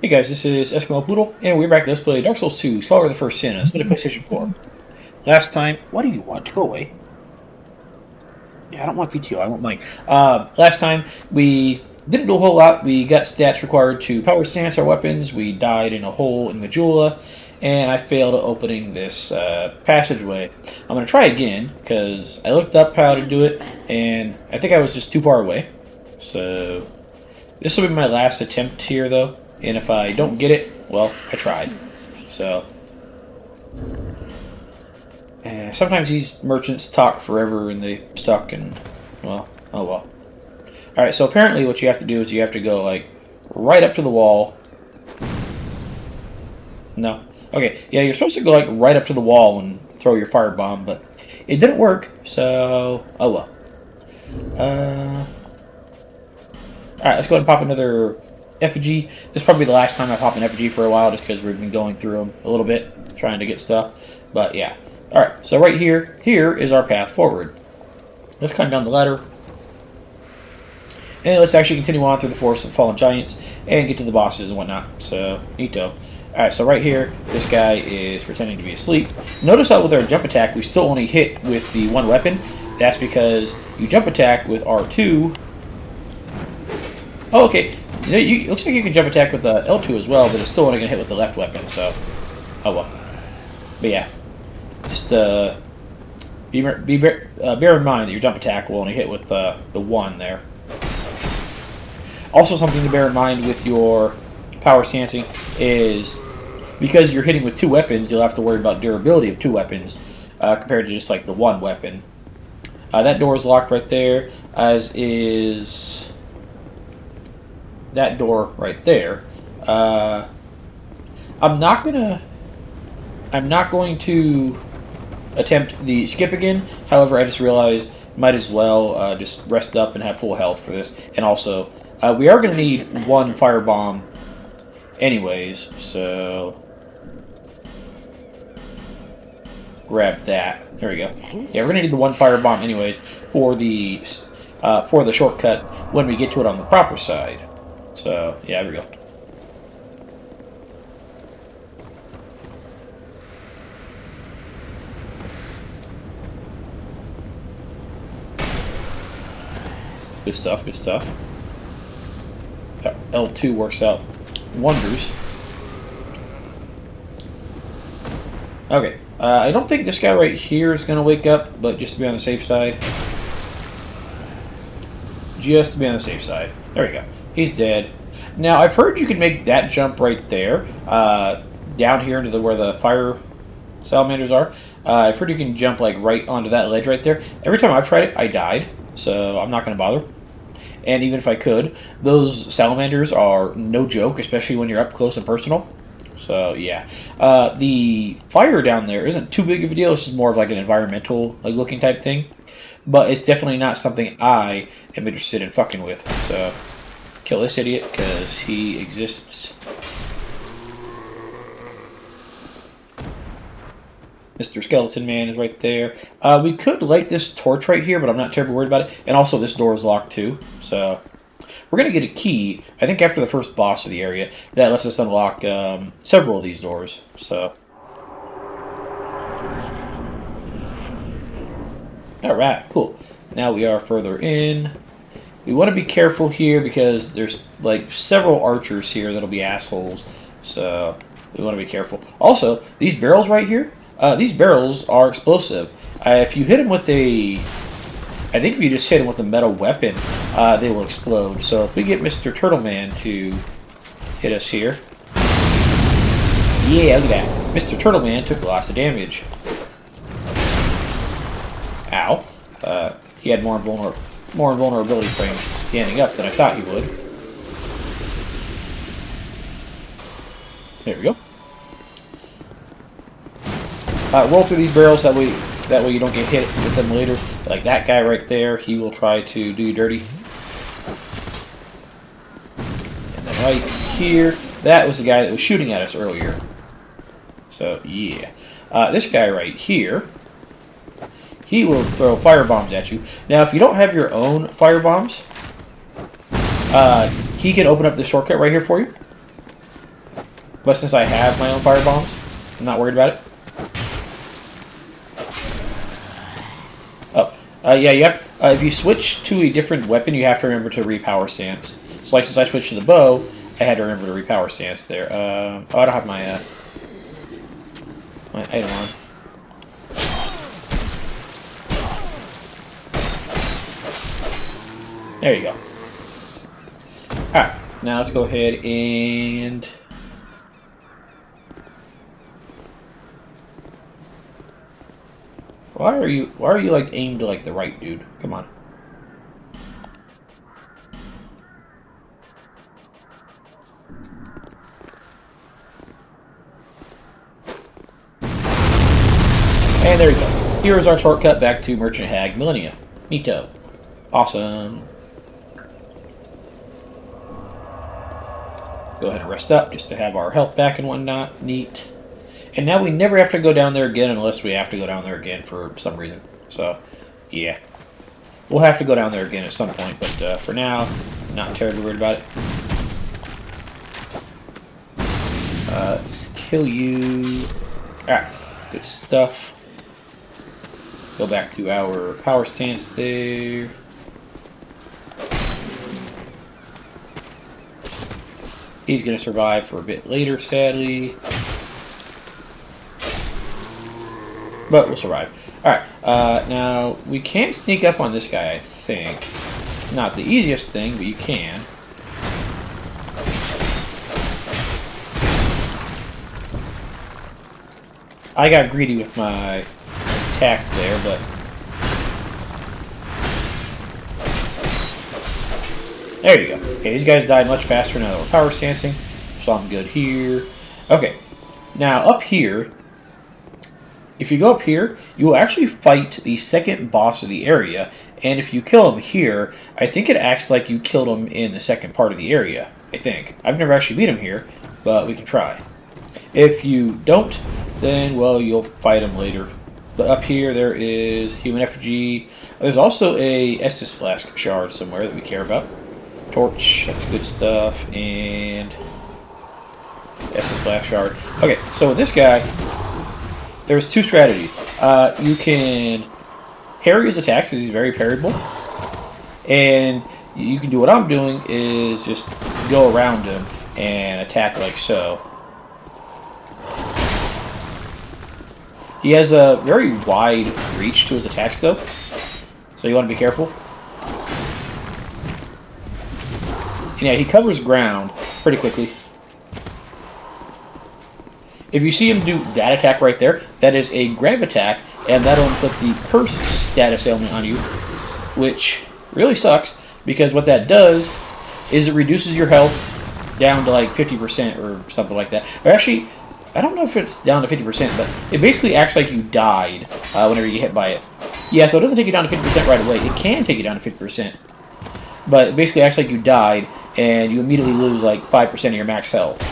Hey guys, this is Eskimo Poodle, and we're back to Let's Play Dark Souls 2, Scholar of the First Sin, on PlayStation 4. Last time, what do you want? Go away. Yeah, I don't want VTO, I want Mike. Last time, we didn't do a whole lot. We got stats required to power stance our weapons, we died in a hole in Majula, and I failed at opening this passageway. I'm going to try again, because I looked up how to do it, and I think I was just too far away. So, this will be my last attempt here, though. And if I don't get it, well, I tried. So, sometimes these merchants talk forever and they suck and, well, oh well. Alright, so apparently what you have to do is you have to go, like, right up to the wall. No. Okay, yeah, you're supposed to go, like, right up to the wall and throw your firebomb, but it didn't work, so, oh well. Alright, let's go ahead and pop another effigy. This is probably the last time I pop an effigy for a while, just because we've been going through them a little bit, trying to get stuff. But yeah. Alright, so right here is our path forward. Let's climb down the ladder. And let's actually continue on through the Forest of Fallen Giants and get to the bosses and whatnot. So, neato. Alright, so right here, this guy is pretending to be asleep. Notice how with our jump attack, we still only hit with the one weapon. That's because you jump attack with R2. Oh, okay. It looks like you can jump attack with the L2 as well, but it's still only going to hit with the left weapon, so... Oh, well. But yeah. Just, bear in mind that your jump attack will only hit with the one there. Also, something to bear in mind with your power stancing is... Because you're hitting with two weapons, you'll have to worry about durability of two weapons, compared to just, like, the one weapon. That door is locked right there, as is... that door right there. I'm not going to attempt the skip again. However, I just realized might as well just rest up and have full health for this. And also, we are going to need one firebomb anyways, so grab that. There we go. Yeah, we're going to need the one firebomb anyways for the shortcut when we get to it on the proper side. So, yeah, there we go. Good stuff, good stuff. L2 works out wonders. Okay, I don't think this guy right here is going to wake up, but just to be on the safe side. Just to be on the safe side. There we go. He's dead. Now, I've heard you can make that jump right there, down here into where the fire salamanders are. I've heard you can jump like right onto that ledge right there. Every time I've tried it, I died, so I'm not going to bother. And even if I could, those salamanders are no joke, especially when you're up close and personal. So, yeah. The fire down there isn't too big of a deal. It's just more of like an environmental looking type thing. But it's definitely not something I am interested in fucking with, so... Kill this idiot, because he exists. Mr. Skeleton Man is right there. We could light this torch right here, but I'm not terribly worried about it. And also, this door is locked too. So, we're going to get a key, I think after the first boss of the area, that lets us unlock several of these doors. So, alright, cool. Now we are further in. We want to be careful here because there's like several archers here that'll be assholes. So we want to be careful. Also, these barrels right here, these barrels are explosive. If you hit them with I think if you just hit them with a metal weapon, they will explode. So if we get Mr. Turtle Man to hit us here. Yeah, look at that. Mr. Turtle Man took lots of damage. Ow. He had more invulnerability frame standing up than I thought he would. There we go. Roll through these barrels, that way you don't get hit with them later. Like that guy right there, he will try to do you dirty. And then right here, that was the guy that was shooting at us earlier. So, yeah. This guy right here, he will throw fire bombs at you. Now, if you don't have your own fire bombs, he can open up the shortcut right here for you. But since I have my own fire bombs, I'm not worried about it. Oh, yeah, you have, if you switch to a different weapon, you have to remember to repower stance. So, like, since I switched to the bow, I had to remember to repower stance there. Oh, I don't have my item on. There you go. Alright, now let's go ahead and... Why are you like aimed to like the right, dude? Come on. And there we go. Here's our shortcut back to Merchant Hag Millennia. Neato. Awesome. Go ahead and rest up just to have our health back and whatnot. Neat. And now we never have to go down there again unless we have to go down there again for some reason. So, yeah. We'll have to go down there again at some point, but for now, not terribly worried about it. Let's kill you. Alright, good stuff. Go back to our power stance there. He's going to survive for a bit later, sadly. But we'll survive. Alright, now we can't sneak up on this guy, I think. It's not the easiest thing, but you can. I got greedy with my attack there, but... There you go. Okay, these guys die much faster now that we're power stancing, so I'm good here. Okay, now up here, if you go up here, you will actually fight the second boss of the area, and if you kill him here, I think it acts like you killed him in the second part of the area, I think. I've never actually beat him here, but we can try. If you don't, then, well, you'll fight him later. But up here, there is human effigy. There's also a Estus Flask shard somewhere that we care about. Torch, that's good stuff, and Estus Flask shard. Okay, so with this guy, there's two strategies. You can parry his attacks, because he's very parryable. And you can do what I'm doing, is just go around him and attack like so. He has a very wide reach to his attacks, though, so you want to be careful. And yeah, he covers ground pretty quickly. If you see him do that attack right there, that is a grab attack, and that'll inflict the curse status ailment on you, which really sucks, because what that does is it reduces your health down to like 50% or something like that. Or actually, I don't know if it's down to 50%, but it basically acts like you died whenever you get hit by it. Yeah, so it doesn't take you down to 50% right away. It can take you down to 50%. But it basically acts like you died, and you immediately lose like 5% of your max health.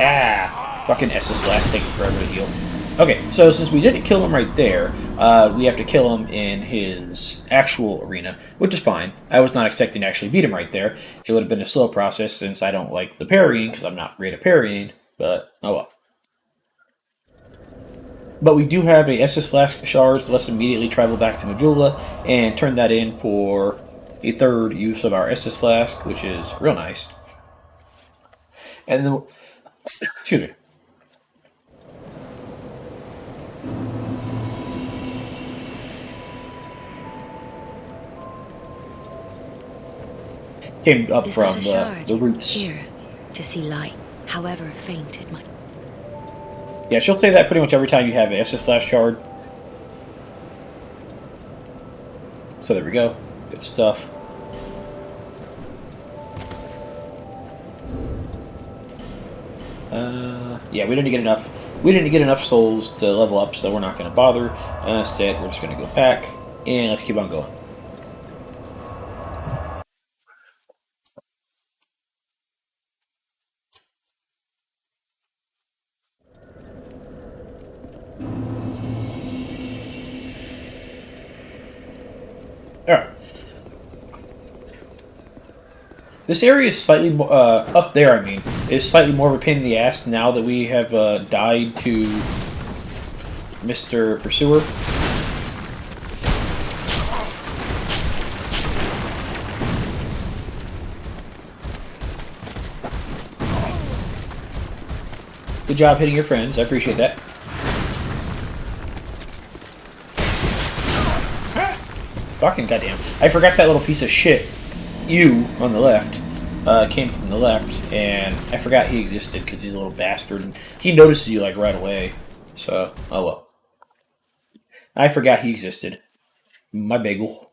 Ah! Fucking Estus Blast taking forever to heal. Okay, so since we didn't kill him right there, we have to kill him in his actual arena, which is fine. I was not expecting to actually beat him right there. It would have been a slow process since I don't like the parrying, because I'm not great at parrying, but oh well. But we do have a Estus Flask shard, so let's immediately travel back to Majula and turn that in for a third use of our Estus Flask, which is real nice. And then, excuse me. Came up from the roots. Here, to see light, however faint it might. Yeah, she'll say that pretty much every time you have an Estus Flask shard. So there we go. Good stuff. Yeah, we didn't get enough. We didn't get enough souls to level up, so we're not going to bother. Instead, we're just going to go back and let's keep on going. Alright. This area is slightly more, up there, I mean, is slightly more of a pain in the ass now that we have died to Mr. Pursuer. Good job hitting your friends, I appreciate that. Fucking goddamn. I forgot that little piece of shit. You, on the left, came from the left, and I forgot he existed because he's a little bastard. And he notices you, like, right away. So, oh well. I forgot he existed. My bagel.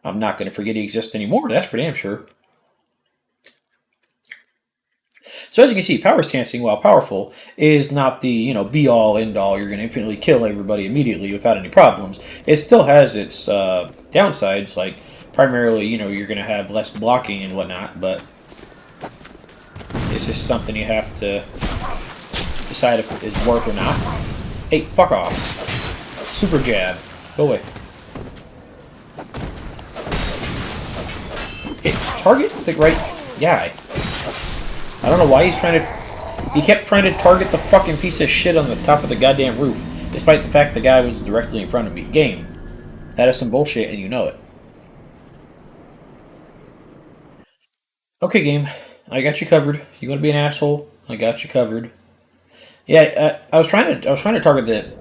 I'm not going to forget he exists anymore, that's for damn sure. So as you can see, power stancing, while powerful, is not the, be-all, end-all, you're going to infinitely kill everybody immediately without any problems. It still has its downsides, like, primarily, you're going to have less blocking and whatnot, but it's just something you have to decide if it's worth or not. Hey, fuck off. Super jab. Go away. Okay, target the right guy. I don't know why he's trying to... He kept trying to target the fucking piece of shit on the top of the goddamn roof, despite the fact the guy was directly in front of me. Game. That is some bullshit, and you know it. Okay, game. I got you covered. You want to be an asshole? I got you covered. Yeah, I was trying to target the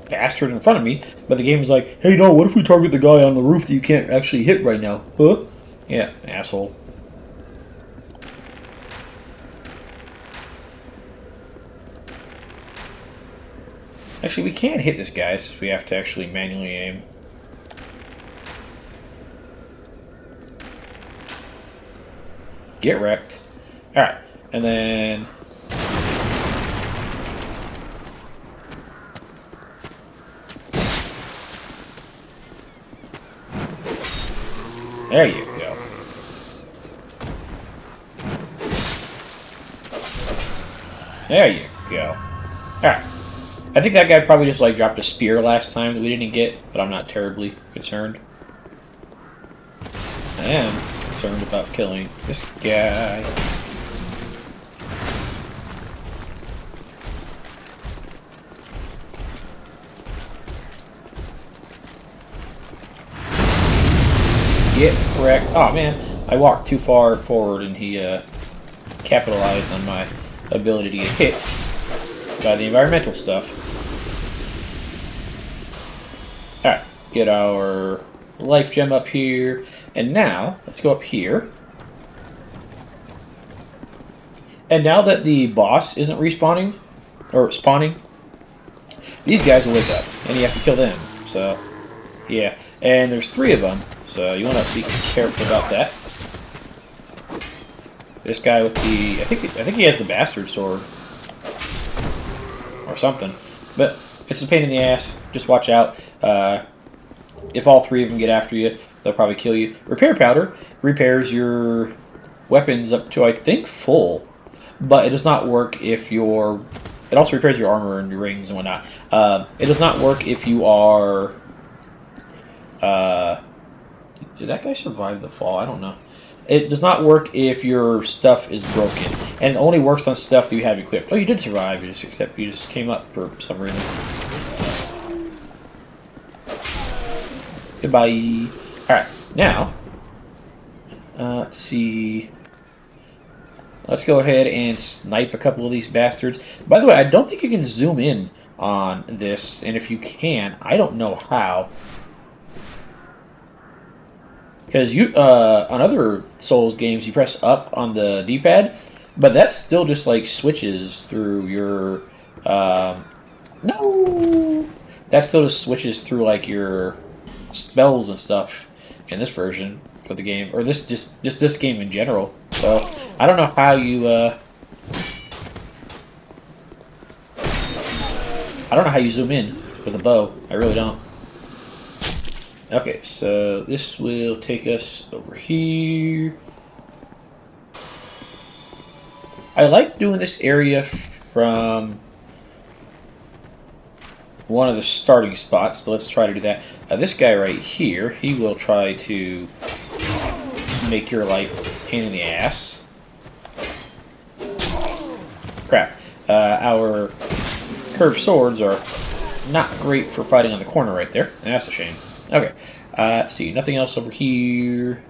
bastard in front of me, but the game was like, hey, no, what if we target the guy on the roof that you can't actually hit right now? Huh? Yeah, asshole. Actually, we can hit this guy, since we have to actually manually aim. Get wrecked. Alright, and then... There you go. There you go. Alright. I think that guy probably just like dropped a spear last time that we didn't get, but I'm not terribly concerned. I am concerned about killing this guy. Get wrecked. Oh man, I walked too far forward and he capitalized on my ability to get hit by the environmental stuff. Alright, get our life gem up here. And now, let's go up here. And now that the boss isn't respawning, or spawning, these guys will wake up, and you have to kill them. So, yeah. And there's 3 of them, so you want to be careful about that. This guy with the... I think he has the bastard sword. Or something. But it's a pain in the ass. Just watch out. If all 3 of them get after you, they'll probably kill you. Repair powder repairs your weapons up to, I think, full. But it does not work if you're... It also repairs your armor and your rings and whatnot. It does not work if you are... did that guy survive the fall? I don't know. It does not work if your stuff is broken. And it only works on stuff that you have equipped. Oh, you did survive, except you just came up for some reason. Goodbye. Alright, now, let's see. Let's go ahead and snipe a couple of these bastards. By the way, I don't think you can zoom in on this, and if you can, I don't know how. Because you, on other Souls games, you press up on the D-pad, but that still just, like, switches through your, no! That still just switches through, like, your spells and stuff in this version of the game, or this just this game in general. So I don't know how you zoom in with a bow. I really don't. Okay, so this will take us over here. I like doing this area from one of the starting spots, so let's try to do that. This guy right here, he will try to make your life a pain in the ass. Crap. Our curved swords are not great for fighting on the corner right there. That's a shame. Okay. Let's see. Nothing else over here.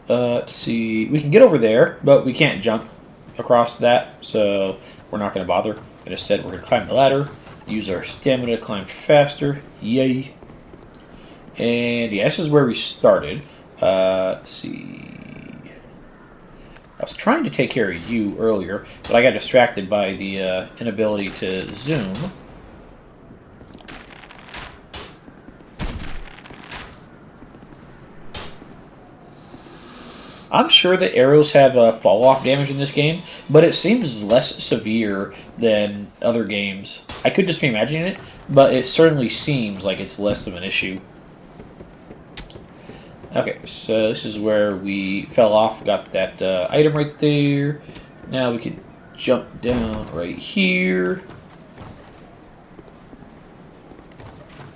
Let's see. We can get over there, but we can't jump across that, so we're not going to bother. And instead, we're going to climb the ladder, use our stamina to climb faster. Yay. And yeah, this is where we started. Let's see. I was trying to take care of you earlier, but I got distracted by the inability to zoom. I'm sure that arrows have fall-off damage in this game, but it seems less severe than other games. I could just be imagining it, but it certainly seems like it's less of an issue. Okay, so this is where we fell off. Got that item right there. Now we can jump down right here.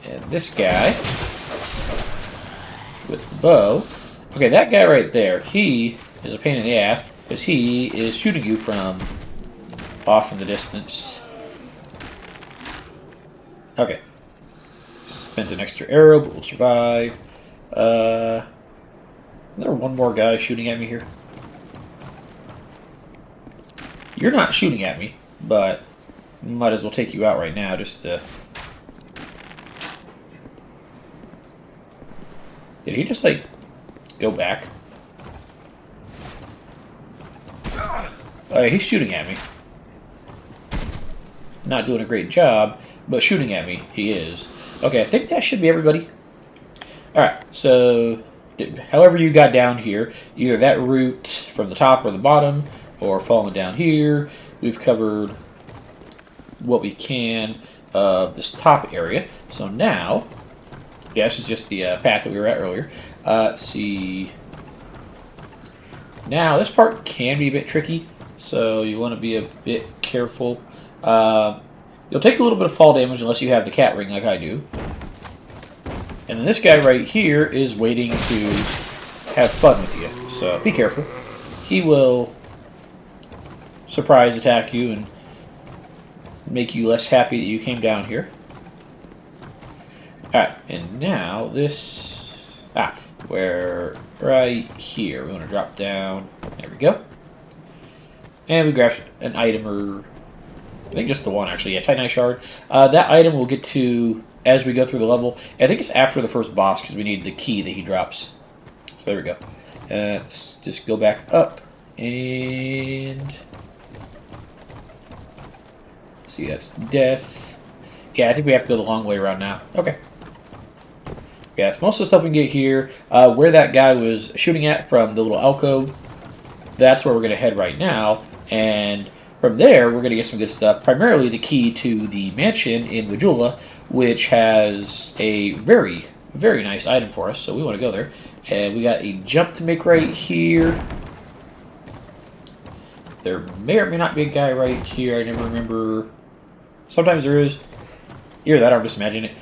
And this guy with the bow. Okay, that guy right there, he is a pain in the ass because he is shooting you from off in the distance. Okay. Spent an extra arrow, but we'll survive. Is there one more guy shooting at me here? You're not shooting at me, but might as well take you out right now just to... Did he just, like, go back? He's shooting at me. Not doing a great job, but shooting at me, he is. Okay, I think that should be everybody. Alright, so however you got down here, either that route from the top or the bottom, or falling down here, we've covered what we can of this top area. So now, yeah, this is just the path that we were at earlier. Let's see. Now, this part can be a bit tricky, so you want to be a bit careful. You'll take a little bit of fall damage unless you have the cat ring like I do. And then this guy right here is waiting to have fun with you, so be careful. He will surprise attack you and make you less happy that you came down here. Alright, and now this... we're right here. We want to drop down. There we go. And we grab an item, or I think just the one actually. Yeah, Titanite Shard. That item we'll get to as we go through the level. I think it's after the first boss because we need the key that he drops. So there we go. Let's just go back up and see. That's death. Yeah, I think we have to go the long way around now. Okay. Yeah, so most of the stuff we can get here. Where that guy was shooting at from the little alcove, that's where we're going to head right now. And from there, we're going to get some good stuff. Primarily the key to the mansion in Majula, which has a very, very nice item for us. So we want to go there. And we got a jump to make right here. There may or may not be a guy right here. I never remember. Sometimes there is. Either that or I'm just imagining it.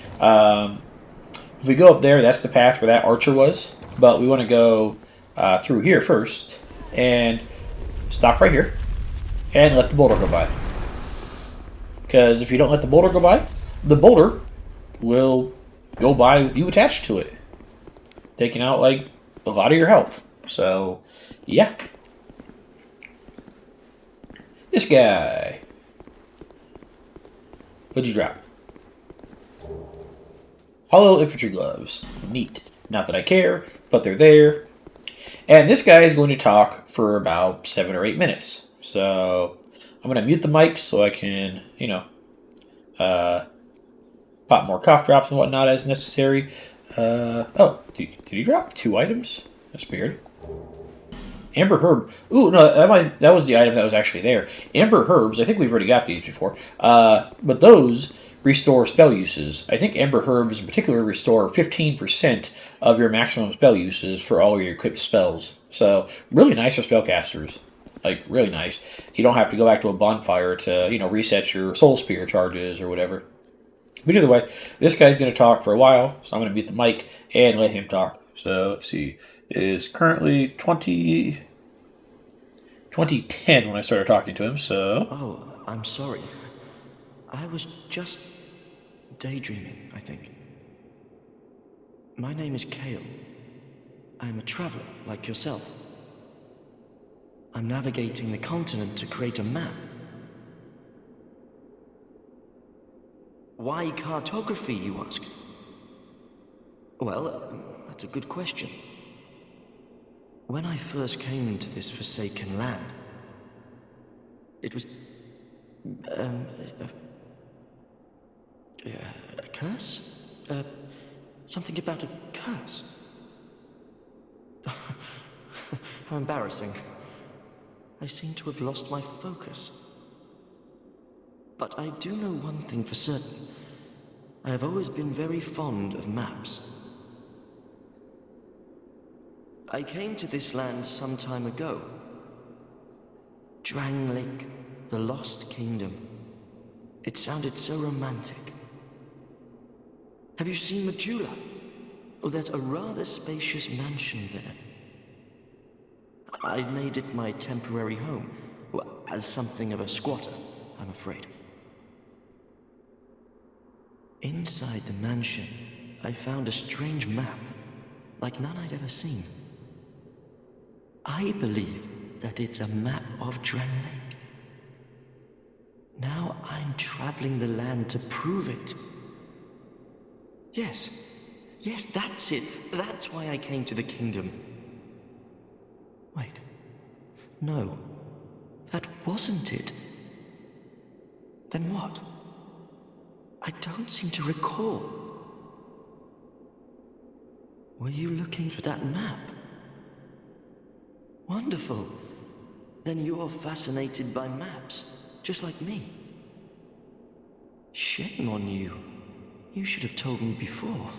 If we go up there, that's the path where that archer was. But we want to go through here first. And stop right here. And let the boulder go by. Because if you don't let the boulder go by, the boulder will go by with you attached to it. Taking out, like, a lot of your health. So, yeah. This guy. What'd you drop? Hollow infantry gloves. Neat. Not that I care, but they're there. And this guy is going to talk for about 7 or 8 minutes. So I'm going to mute the mic so I can, pop more cough drops and whatnot as necessary. Did he drop 2 items? That's weird. Amber Herb. Ooh, no, that was the item that was actually there. Amber Herbs, I think we've already got these before. But those restore spell uses. I think Amber Herbs in particular restore 15% of your maximum spell uses for all your equipped spells. So, really nice for spellcasters. Like, really nice. You don't have to go back to a bonfire to, reset your soul spear charges or whatever. But either way, this guy's going to talk for a while, so I'm going to mute the mic and let him talk. So let's see. It is currently 2010 when I started talking to him, so... Oh, I'm sorry. I was just daydreaming, I think. My name is Kale. I'm a traveler, like yourself. I'm navigating the continent to create a map. Why cartography, you ask? Well, that's a good question. When I first came to this forsaken land, it was... a curse? Something about a curse? How embarrassing. I seem to have lost my focus. But I do know one thing for certain. I have always been very fond of maps. I came to this land some time ago. Drangleic, the Lost Kingdom. It sounded so romantic. Have you seen Majula? Oh, there's a rather spacious mansion there. I've made it my temporary home, well, as something of a squatter, I'm afraid. Inside the mansion, I found a strange map, like none I'd ever seen. I believe that it's a map of Drangleic. Now I'm traveling the land to prove it. Yes, that's it. That's why I came to the kingdom. Wait. No. That wasn't it. Then what? I don't seem to recall. Were you looking for that map? Wonderful. Then you're fascinated by maps, just like me. Shame on you. You should have told me before.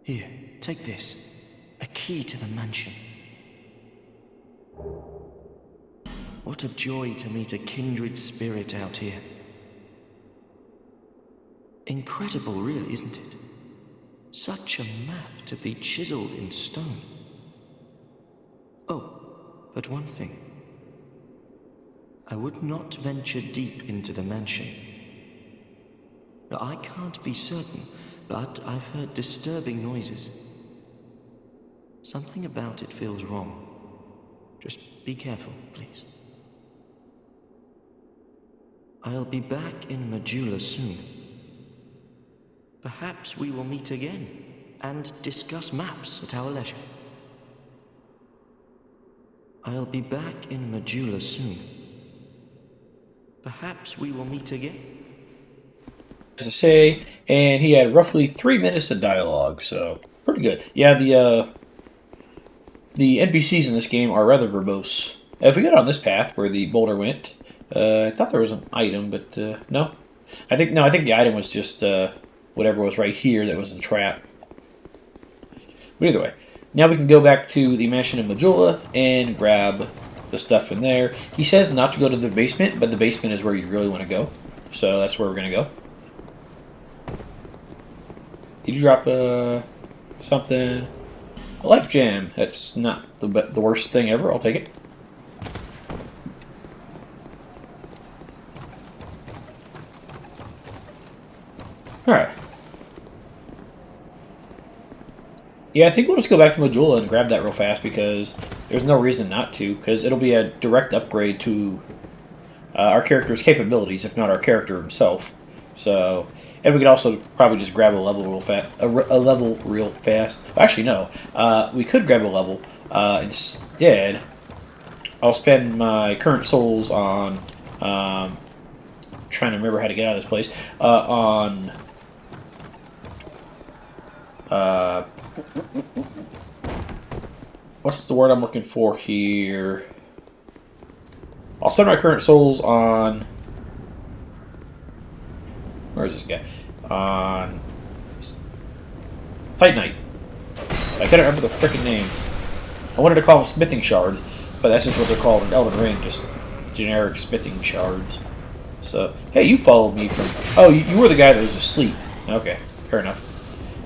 Here, take this. A key to the mansion. What a joy to meet a kindred spirit out here. Incredible, really, isn't it? Such a map to be chiseled in stone. Oh, but one thing. I would not venture deep into the mansion. Now, I can't be certain, but I've heard disturbing noises. Something about it feels wrong. Just be careful, please. I'll be back in Majula soon. Perhaps we will meet again and discuss maps at our leisure. I'll be back in Majula soon. Perhaps we will meet again. As I say, and he had roughly 3 minutes of dialogue, so pretty good. Yeah, the NPCs in this game are rather verbose. If we go down this path where the boulder went, I thought there was an item, but no. I think the item was just whatever was right here that was the trap. But either way, now we can go back to the mansion of Majula and grab the stuff in there. He says not to go to the basement, but the basement is where you really want to go. So that's where we're going to go. Did you drop something? A life gem. That's not the worst thing ever. I'll take it. Alright. Yeah, I think we'll just go back to Majula and grab that real fast because there's no reason not to, because it'll be a direct upgrade to our character's capabilities, if not our character himself. So, and we could also probably just grab a level real fast. A level real fast. Actually, no. We could grab a level. Instead, I'll spend my current souls on trying to remember how to get out of this place. What's the word I'm looking for here? I'll spend my current souls on... Where is this guy? On... Titanite. I can't remember the frickin' name. I wanted to call them smithing shards, but that's just what they're called in Elden Ring, just generic smithing shards. So, hey, you followed me from... Oh, you were the guy that was asleep. Okay, fair enough.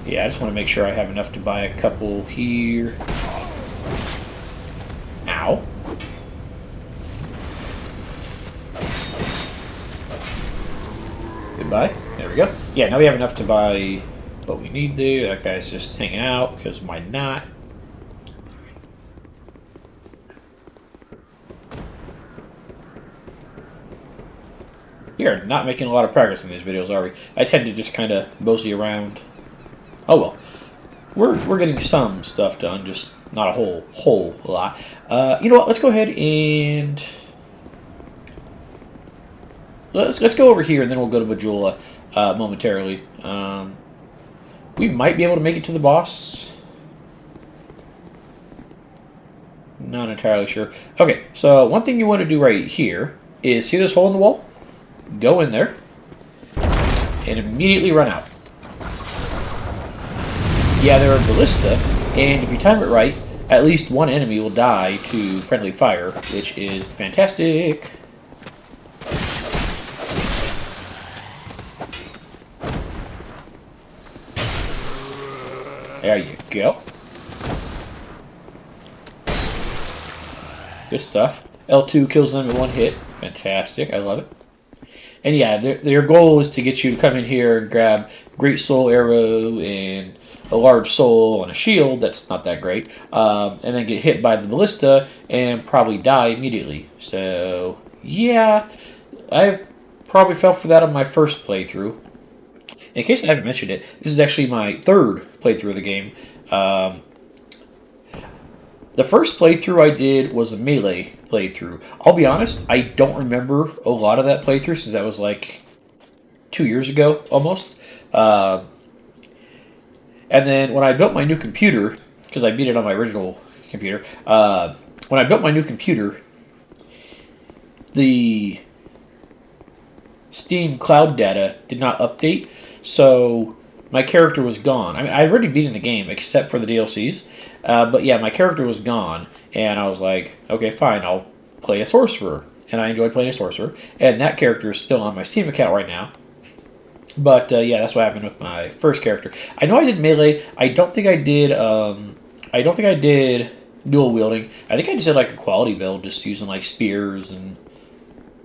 Yeah, I just want to make sure I have enough to buy a couple here. Ow. Goodbye. There we go. Yeah, now we have enough to buy what we need there. That guy's just hanging out, because why not? We are not making a lot of progress in these videos, are we? I tend to just kind of mosey around. Oh well. We're getting some stuff done, just not a whole lot. You know what? Let's go ahead and let's go over here, and then we'll go to Majula momentarily. We might be able to make it to the boss. Not entirely sure. Okay, so one thing you want to do right here is see this hole in the wall? Go in there and immediately run out. Yeah, they're a ballista, and if you time it right, at least one enemy will die to friendly fire, which is fantastic. There you go. Good stuff. L2 kills them in one hit. Fantastic. I love it. And yeah, their goal is to get you to come in here and grab Great Soul Arrow and a large soul and a shield that's not that great, and then get hit by the ballista and probably die immediately. So yeah, I've probably fell for that on my first playthrough. In case I haven't mentioned it, this is actually my third playthrough of the game. The first playthrough I did was a melee playthrough. I'll be honest, I don't remember a lot of that playthrough since that was like 2 years ago almost. And then when I built my new computer, because I beat it on my original computer, when I built my new computer, the Steam cloud data did not update, so my character was gone. I mean, I'd already beaten the game except for the DLCs, but yeah, my character was gone, and I was like, okay, fine, I'll play a sorcerer, and I enjoyed playing a sorcerer, and that character is still on my Steam account right now. But yeah, that's what happened with my first character. I know I did melee. I don't think I did. I don't think I did dual wielding. I think I just did like a quality build, just using like spears and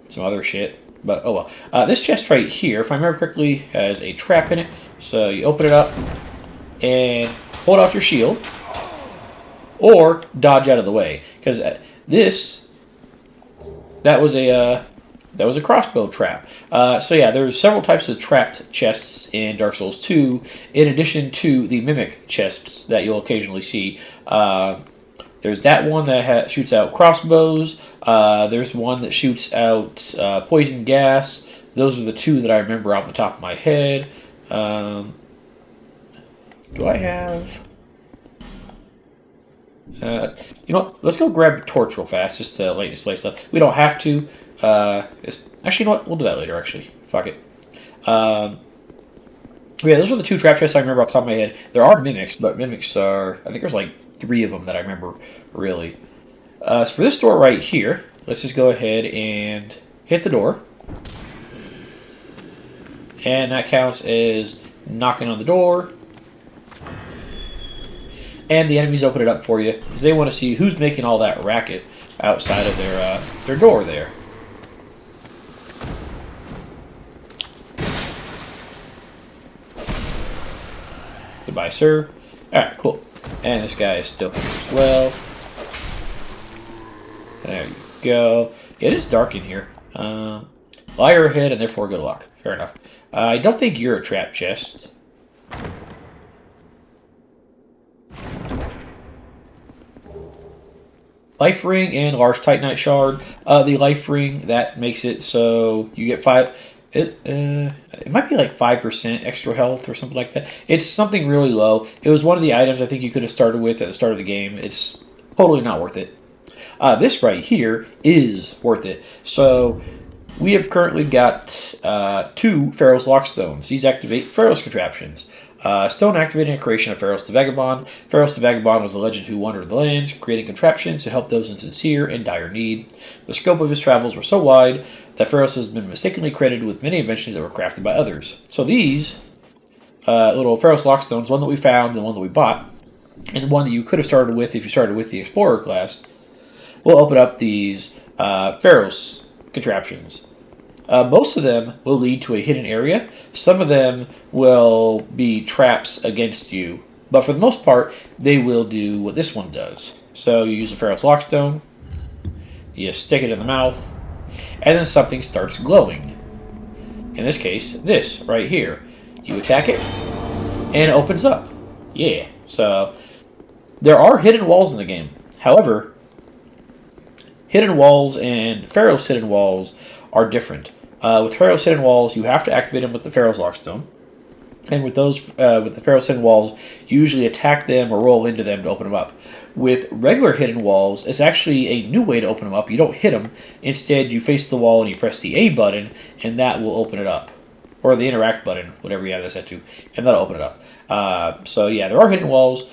some other shit. But oh well. This chest right here, if I remember correctly, has a trap in it. So you open it up and hold out your shield, or dodge out of the way, because that was a crossbow trap. So yeah, there's several types of trapped chests in Dark Souls 2, in addition to the mimic chests that you'll occasionally see. There's that one that shoots out crossbows. There's one that shoots out poison gas. Those are the two that I remember off the top of my head. Do I have... you know what? Let's go grab a torch real fast, just to light this place up. We don't have to. Actually, you know what? We'll do that later, actually. Fuck it. Yeah, those are the two trap chests I remember off the top of my head. There are mimics, but mimics are... I think there's like 3 of them that I remember, really. So for this door right here, let's just go ahead and hit the door. And that counts as knocking on the door. And the enemies open it up for you, because they want to see who's making all that racket outside of their door there. Goodbye, sir. Alright, cool. And this guy is still here as well. There you go. It is dark in here. Fire ahead, and therefore good luck. Fair enough. I don't think you're a trap chest. Life ring and large titanite shard. The life ring, that makes it so you get 5... It might be like 5% extra health or something like that. It's something really low. It was one of the items I think you could have started with at the start of the game. It's totally not worth it. This right here is worth it. So we have currently got 2 Pharros Lockstones. These activate Pharaoh's contraptions. Stone activating a creation of Pharros the Vagabond. Pharros the Vagabond was a legend who wandered the lands, creating contraptions to help those in sincere and dire need. The scope of his travels were so wide that Pharros has been mistakenly credited with many inventions that were crafted by others. So these little Pharros Lockstones, one that we found, and one that we bought, and the one that you could have started with if you started with the Explorer class, will open up these Pharros contraptions. Most of them will lead to a hidden area. Some of them will be traps against you. But for the most part, they will do what this one does. So you use the Pharros Lockstone, you stick it in the mouth, and then something starts glowing. In this case, this right here. You attack it, and it opens up. Yeah, so there are hidden walls in the game. However, hidden walls and Pharros hidden walls are different. With Pharros hidden walls, you have to activate them with the Pharros Lockstone. And with with the Pharros hidden walls, you usually attack them or roll into them to open them up. With regular hidden walls, it's actually a new way to open them up. You don't hit them. Instead, you face the wall and you press the A button, and that will open it up. Or the interact button, whatever you have that set to, and that'll open it up. So yeah, there are hidden walls.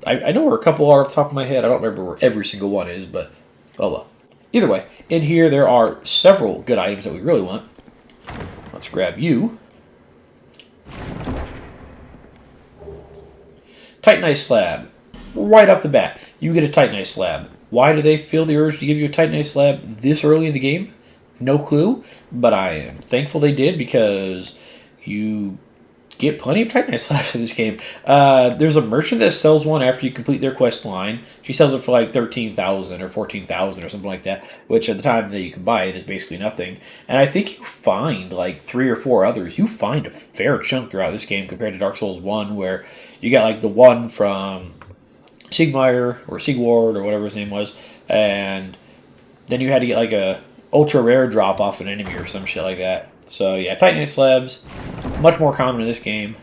I know where a couple are off the top of my head. I don't remember where every single one is, but oh well. Either way, in here there are several good items that we really want. Let's grab you. Titanite slab. Right off the bat, you get a Titanite slab. Why do they feel the urge to give you a Titanite slab this early in the game? No clue, but I am thankful they did because you get plenty of Titanite slabs in this game. There's a merchant that sells one after you complete their quest line. She sells it for like 13,000 or 14,000 or something like that, which at the time that you can buy it is basically nothing. And I think you find like 3 or 4 others. You find a fair chunk throughout this game compared to Dark Souls 1, where you got like the one from Sigmire or Sigward or whatever his name was, and then you had to get like a ultra rare drop off an enemy or some shit like that. So yeah, Titanite slabs, much more common in this game.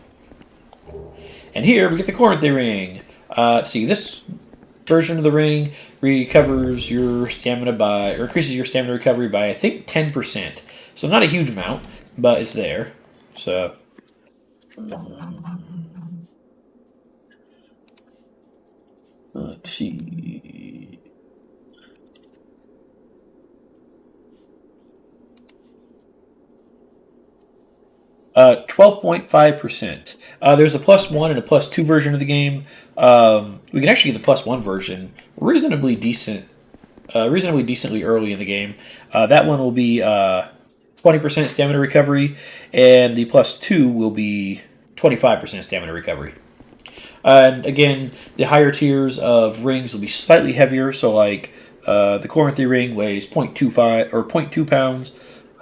And here we get the Corinthy ring. Let's see, this version of the ring recovers your stamina by, or increases your stamina recovery by, I think, 10%. So not a huge amount, but it's there. So let's see. 12.5%. There's a +1 and a +2 version of the game. We can actually get the +1 version reasonably decently early in the game. That one will be 20% stamina recovery, and the +2 will be 25% stamina recovery. And again, the higher tiers of rings will be slightly heavier. So, like the Corinthy ring weighs 0.25 or 0.2 pounds.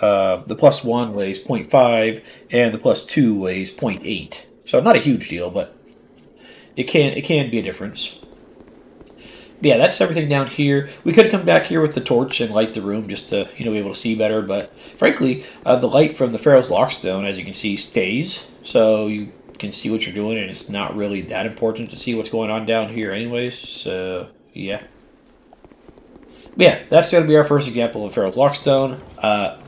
The +1 weighs 0.5, and the +2 weighs 0.8. So not a huge deal, but it can be a difference. But yeah, that's everything down here. We could come back here with the torch and light the room just to be able to see better. But frankly, the light from the Pharros Lockstone, as you can see, stays, so you can see what you're doing, and it's not really that important to see what's going on down here, anyways. So yeah. But yeah, that's going to be our first example of Pharros Lockstone.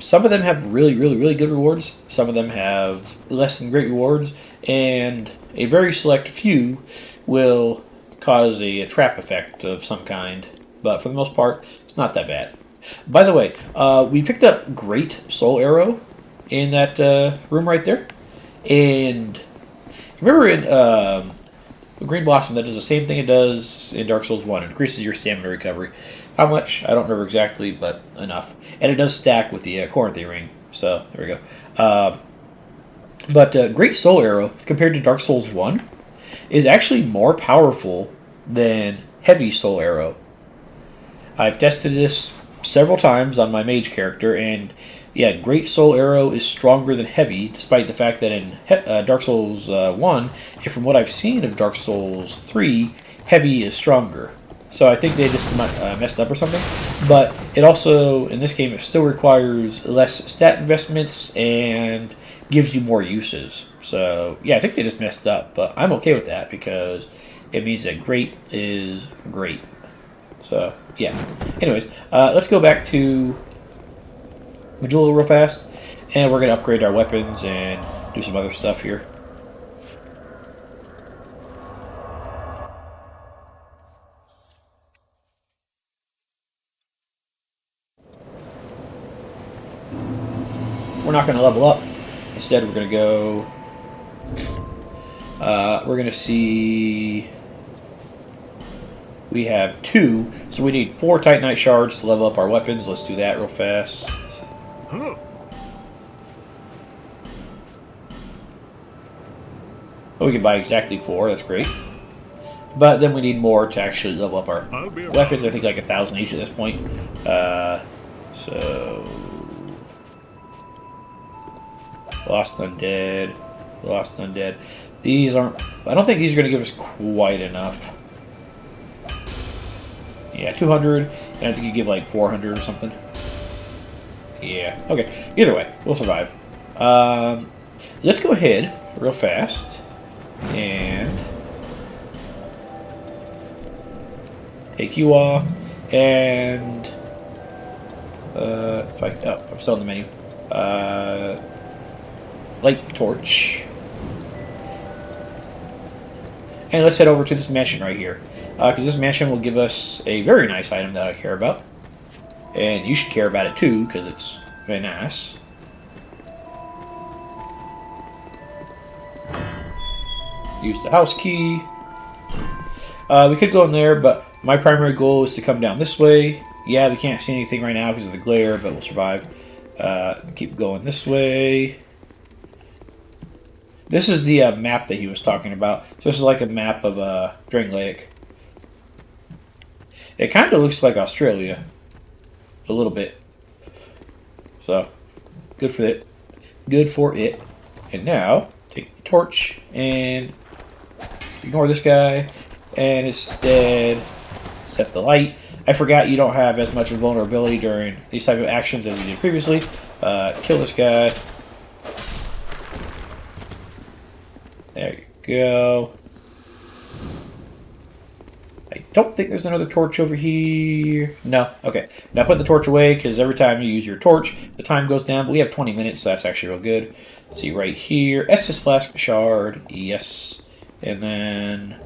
Some of them have really, really, really good rewards. Some of them have less than great rewards. And a very select few will cause a trap effect of some kind. But for the most part, it's not that bad. By the way, we picked up Great Soul Arrow in that room right there. And remember in Green Blossom, that does the same thing it does in Dark Souls 1. It increases your stamina recovery. How much? I don't remember exactly, but enough. And it does stack with the Corinthy ring. So, there we go. But Great Soul Arrow, compared to Dark Souls 1, is actually more powerful than Heavy Soul Arrow. I've tested this several times on my mage character, and yeah, Great Soul Arrow is stronger than Heavy, despite the fact that in Dark Souls 1, and from what I've seen of Dark Souls 3, Heavy is stronger. So I think they just messed up or something. But it also, in this game, it still requires less stat investments and gives you more uses. So yeah, I think they just messed up, but I'm okay with that because it means that great is great. So yeah. Anyways, let's go back to Majula real fast, and we're going to upgrade our weapons and do some other stuff here. We're not going to level up. Instead, we're going to go we're going to see... We have 2, so we need 4 Titanite shards to level up our weapons. Let's do that real fast. Huh. Oh, we can buy exactly 4, that's great. But then we need more to actually level up our weapons. I think like 1,000 each at this point. So... Lost Undead. Lost Undead. These aren't... I don't think these are going to give us quite enough. Yeah, 200. And I think you give like 400 or something. Yeah, okay. Either way, we'll survive. Let's go ahead real fast. And... take you off. And... if I... Oh, I'm still in the menu. Light torch. And let's head over to this mansion right here. Because this mansion will give us a very nice item that I care about. And you should care about it too, because it's very nice. Use the house key. We could go in there, but my primary goal is to come down this way. Yeah, we can't see anything right now because of the glare, but we'll survive. Keep going this way. This is the map that he was talking about. So this is like a map of Drang Lake. It kind of looks like Australia. A little bit. So, good for it. Good for it. And now, take the torch and ignore this guy. And instead, set the light. I forgot you don't have as much vulnerability during these type of actions as you did previously. Kill this guy. There you go. I don't think there's another torch over here. No. Okay. Now put the torch away, because every time you use your torch, the time goes down. But we have 20 minutes, so that's actually real good. Let's see right here. Estus Flask Shard. Yes. And then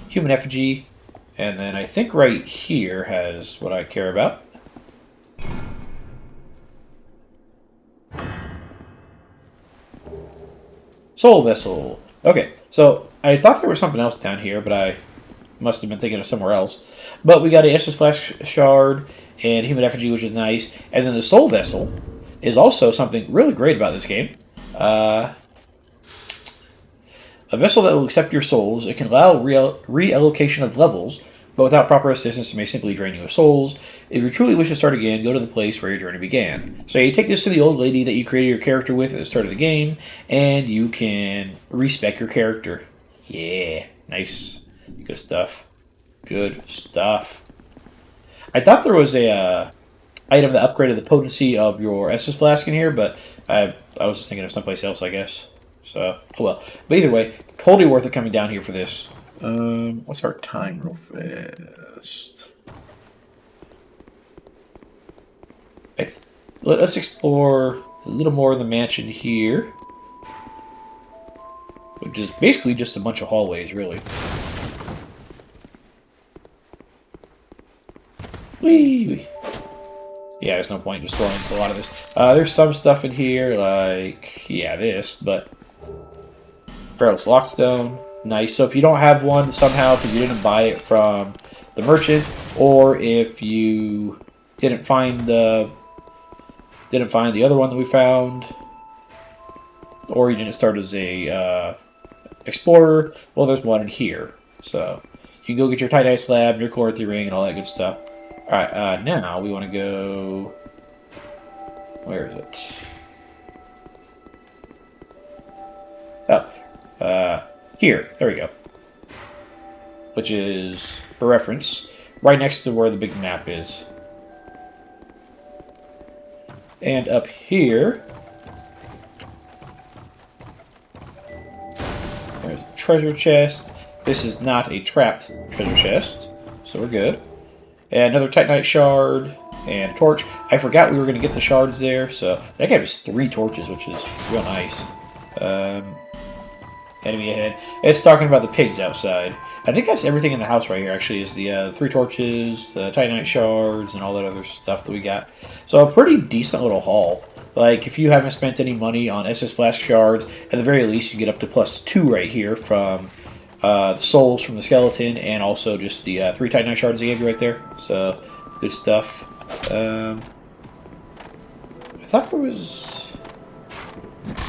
Human Effigy. And then I think right here has what I care about. Soul Vessel. Okay, so I thought there was something else down here, but I must have been thinking of somewhere else. But we got a Estus Flask Shard and Human Effigy, which is nice. And then the Soul Vessel is also something really great about this game. A vessel that will accept your souls. It can allow reallocation of levels, but without proper assistance, it may simply drain you of souls. If you truly wish to start again, go to the place where your journey began. So you take this to the old lady that you created your character with at the start of the game, and you can respec your character. Yeah, nice. Good stuff. Good stuff. I thought there was a item that upgraded the potency of your Estus Flask in here, but I was just thinking of someplace else, I guess. So, oh well. But either way, totally worth it coming down here for this. What's our time real fast? Let's explore a little more of the mansion here. Which is basically just a bunch of hallways, really. Whee! Yeah, there's no point just going into a lot of this. There's some stuff in here, like, yeah, this, but... Pharros Lockstone. Nice. So if you don't have one somehow because you didn't buy it from the merchant, or if you didn't find the other one that we found, or you didn't start as a explorer, well, there's one in here. So you can go get your Titanite slab, your Chloranthy ring, and all that good stuff. All right. Now we want to go. Where is it? Oh. Here, there we go. Which is, for reference, right next to where the big map is. And up here, there's a treasure chest. This is not a trapped treasure chest, so we're good. And another Titanite shard and torch. I forgot we were going to get the shards there, so that gave us 3 torches, which is real nice. Enemy ahead. It's talking about the pigs outside. I think that's everything in the house right here, actually, is the 3 torches, the Titanite shards, and all that other stuff that we got. So a pretty decent little haul. Like, if you haven't spent any money on SS Flask shards, at the very least, you get up to +2 right here from the souls from the skeleton, and also just the 3 Titanite shards they gave you right there. So, good stuff. I thought there was...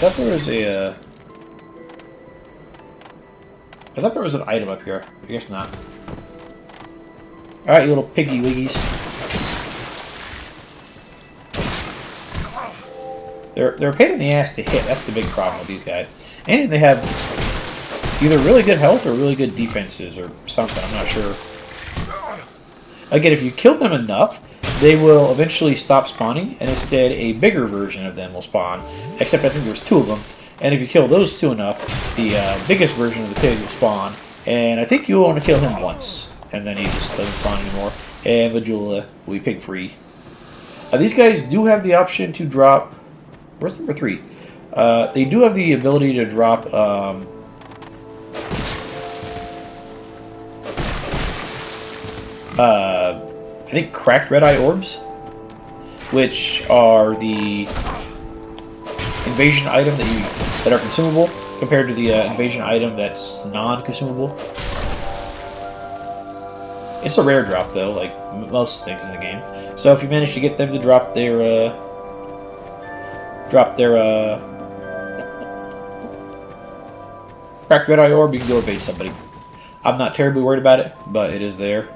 I thought there was an item up here. I guess not. Alright, you little piggy wiggies. They're a pain in the ass to hit. That's the big problem with these guys. And they have either really good health or really good defenses or something. I'm not sure. Again, if you kill them enough, they will eventually stop spawning, and instead a bigger version of them will spawn. Except I think there's 2 of them. And if you kill those 2 enough, the biggest version of the pig will spawn. And I think you want to kill him once, and then he just doesn't spawn anymore. And Majula will be pig free. These guys do have the option to drop... Where's number 3? They do have the ability to drop... I think cracked red eye orbs, which are the invasion item that are consumable compared to the invasion item that's non-consumable. It's a rare drop though, like most things in the game. So if you manage to get them to drop their cracked red eye orb, you can go evade somebody. I'm not terribly worried about it, but it is there.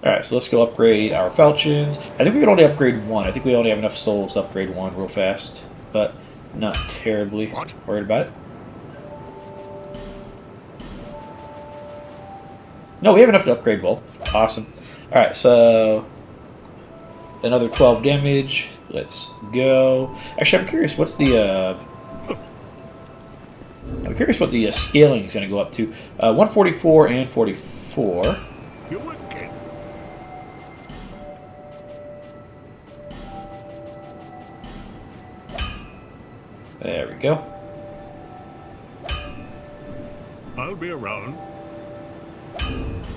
Alright, so let's go upgrade our falchions. I think we can only upgrade 1. I think we only have enough souls to upgrade 1 real fast. But not terribly worried about it. No, we have enough to upgrade both. Awesome. Alright, so... another 12 damage. Let's go. Actually, I'm curious what's the... I'm curious what the scaling is going to go up to. 144 and 44. There we go. I'll be around.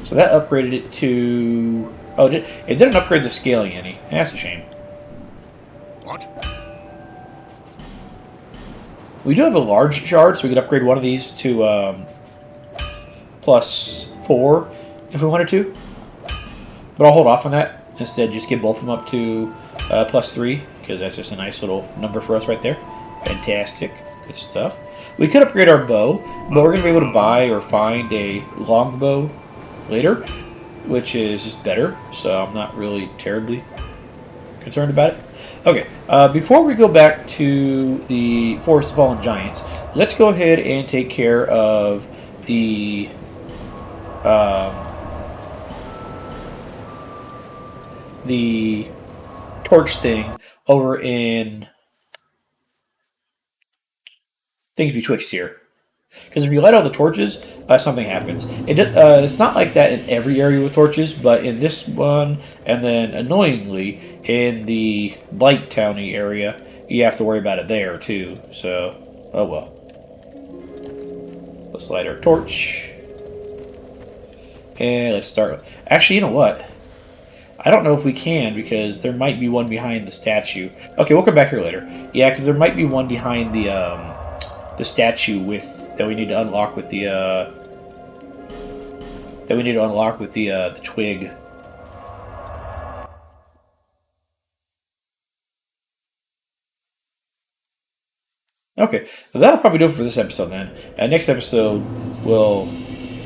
So that upgraded it to... Oh, it didn't upgrade the scaling any. That's a shame. What? We do have a large shard, so we could upgrade one of these to +4 if we wanted to. But I'll hold off on that. Instead, just get both of them up to +3, because that's just a nice little number for us right there. Fantastic. Good stuff. We could upgrade our bow, but we're going to be able to buy or find a longbow later, which is just better, so I'm not really terribly concerned about it. Okay, before we go back to the Forest of Fallen Giants, let's go ahead and take care of the torch thing over in Things Betwixt here. Because if you light all the torches, something happens. It's not like that in every area with torches, but in this one, and then annoyingly, in the Blight Towny area, you have to worry about it there too. So, oh well. Let's light our torch. And let's start. Actually, you know what? I don't know if we can, because there might be one behind the statue. Okay, we'll come back here later. Yeah, because there might be one behind the statue that we need to unlock with the the twig. Okay, well, that'll probably do it for this episode then. Next episode, we'll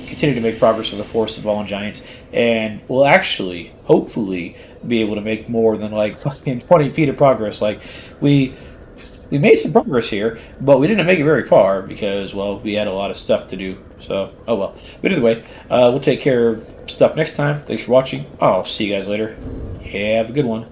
continue to make progress with the Forest of Fallen Giants, and we'll actually, hopefully, be able to make more than like fucking 20 feet of progress. Like, we made some progress here, but we didn't make it very far because, well, we had a lot of stuff to do. So, oh well. But either way, we'll take care of stuff next time. Thanks for watching. I'll see you guys later. Have a good one.